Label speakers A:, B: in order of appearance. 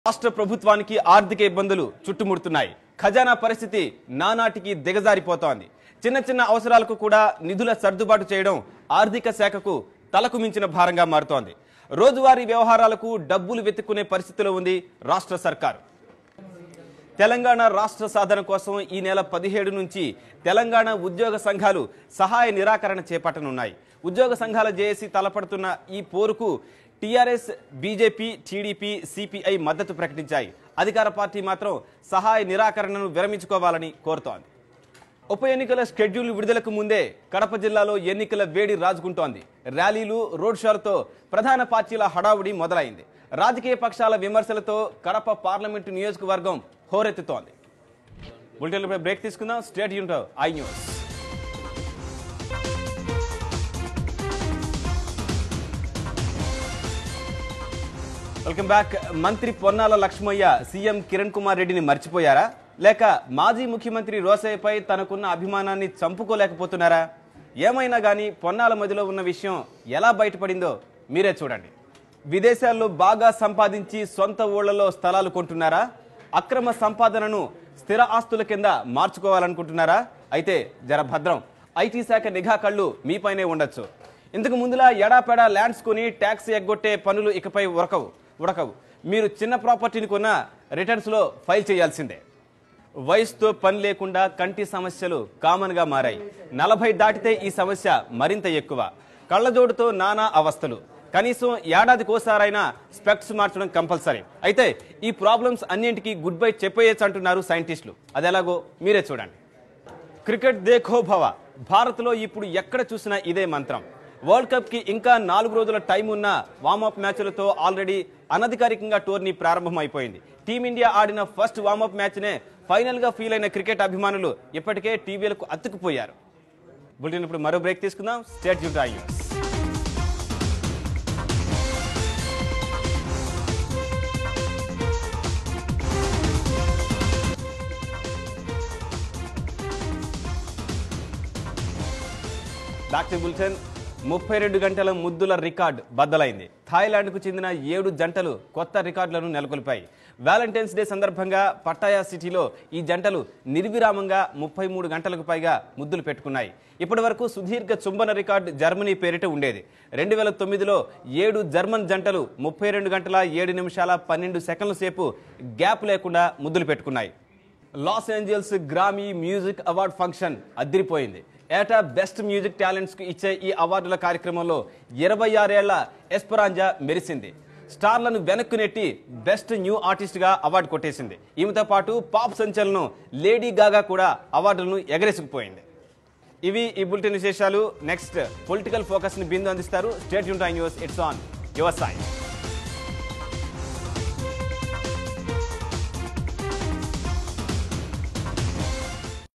A: రాష్ట్ర ప్రభుత్వానికి ఆర్థిక ఇబ్బందులు చుట్టుముడుతున్నాయి. ఖజానా పరిస్థితి నానాటికి దిగజారిపోతోంది. చిన్న చిన్న అవసరాలకు కూడా నిధుల సర్దుబాటు చేయడం ఆర్థిక శాఖకు తలకు మించిన భారంగా మారుతోంది. రోజువారీ వ్యవహారాలకు డబ్బులు వెతుక్కునే పరిస్థితిలో ఉంది రాష్ట్ర సర్కారు. తెలంగాణ రాష్ట్ర సాధన కోసం ఈ నెల 17 నుంచి తెలంగాణ ఉద్యోగ సంఘాలు సహాయ నిరాకరణ చేపట్టనున్నాయి. ఉద్యోగ సంఘాల జేఏసీ తలపడుతున్న ఈ పోరుకు టీఆర్ఎస్, బీజేపీ, టీడీపీ, సిపిఐ మద్దతు ప్రకటించాయి. అధికార పార్టీ మాత్రం సహాయ నిరాకరణను విరమించుకోవాలని కోరుతోంది. ఉప ఎన్నికల షెడ్యూల్ విడుదలకు ముందే కడప జిల్లాలో ఎన్నికల వేడి రాజుకుంటోంది. ర్యాలీలు, రోడ్ షోలతో ప్రధాన పార్టీల హడావుడి మొదలైంది. రాజకీయ పక్షాల విమర్శలతో కడప పార్లమెంటు నియోజకవర్గం హోరెత్తుతోంది. బులెటిన్లపై బ్రేక్ తీసుకుందాం. State Yoon to I news. Welcome back. మంత్రి పొన్నాల లక్ష్మయ్య సీఎం కిరణ్ కుమార్ రెడ్డిని మర్చిపోయారా, లేక మాజీ ముఖ్యమంత్రి రోసయ్యపై తనకున్న అభిమానాన్ని చంపుకోలేకపోతున్నారా? ఏమైనా కానీ పొన్నాల మధ్యలో ఉన్న విషయం ఎలా బయటపడిందో మీరే చూడండి. విదేశాల్లో బాగా సంపాదించి సొంత ఊళ్లలో స్థలాలు కొంటున్నారా? అక్రమ సంపాదనను స్థిర ఆస్తుల కింద మార్చుకోవాలనుకుంటున్నారా? అయితే జర భద్రం, ఐటీ శాఖ నిఘా కళ్ళు మీపైనే ఉండొచ్చు. ఇంతకు ముందులా ఎడాపెడా ల్యాండ్స్ కొని ట్యాక్స్ ఎగ్గొట్టే పనులు ఇకపై ఉడకవు. మీరు చిన్న ప్రాపర్టీని కొన్న రిటర్న్స్లో ఫైల్ చేయాల్సిందే. వయసుతో పని లేకుండా కంటి సమస్యలు కామన్గా మారాయి. 40 దాటితే ఈ సమస్య మరింత ఎక్కువ. కళ్ళజోడుతో నానా అవస్థలు. కనీసం ఏడాదికోసారైనా స్పెక్ట్స్ మార్చడం కంపల్సరీ. అయితే ఈ ప్రాబ్లమ్స్ అన్నింటికీ గుడ్ బై చెప్పేయచ్చు అంటున్నారు సైంటిస్టులు. అదెలాగో మీరే చూడండి. క్రికెట్ దేఖో భవ. భారత్లో ఇప్పుడు ఎక్కడ చూసినా ఇదే మంత్రం. వరల్డ్ కప్ కి ఇంకా 4 రోజుల టైం ఉన్న వార్మప్ మ్యాచ్లతో ఆల్రెడీ అనధికారికంగా టోర్నీ ప్రారంభమైపోయింది. టీమిండియా ఆడిన ఫస్ట్ వార్మప్ మ్యాచ్ నే ఫైనల్ గా ఫీల్ అయిన క్రికెట్ అభిమానులు ఇప్పటికే టీవీలకు అతుక్కుపోయారు. బులెటిన్ ఇప్పుడు మరో బ్రేక్ తీసుకుందాం. State Yoon to I news. Back to bulletin. 32 గంటల ముద్దుల రికార్డ్ బద్దలైంది. థాయిలాండ్కు చెందిన 7 జంటలు కొత్త రికార్డులను నెలకొల్పాయి. వ్యాలంటైన్స్ డే సందర్భంగా పట్టాయా సిటీలో ఈ జంటలు నిర్విరామంగా 33 గంటలకు పైగా ముద్దులు పెట్టుకున్నాయి. ఇప్పటి వరకు సుదీర్ఘ చుంబన రికార్డు జర్మనీ పేరిట ఉండేది. 2009లో 7 జర్మన్ జంటలు 32 గంటల 7 నిమిషాల 12 సెకండ్ల సేపు గ్యాప్ లేకుండా ముద్దులు పెట్టుకున్నాయి. లాస్ ఏంజల్స్ గ్రామీ మ్యూజిక్ అవార్డ్ ఫంక్షన్ అదిరిపోయింది. ఏటా బెస్ట్ మ్యూజిక్ టాలెంట్స్ కు ఇచ్చే ఈ అవార్డుల కార్యక్రమంలో 26 ఏళ్ల ఎస్పరాంజా మెరిసింది. స్టార్లను వెనక్కు నెట్టి బెస్ట్ న్యూ ఆర్టిస్ట్ గా అవార్డు కొట్టేసింది. ఈమెతో పాటు పాప్ సంచలనం లేడీ గాగా కూడా అవార్డులను ఎగరేసుకుపోయింది. ఇవి ఈ బులెటిన్ విశేషాలు. నెక్స్ట్ పొలిటికల్ ఫోకస్ ని బిందు అందిస్తారు. State Yoon to I news. It's on your side.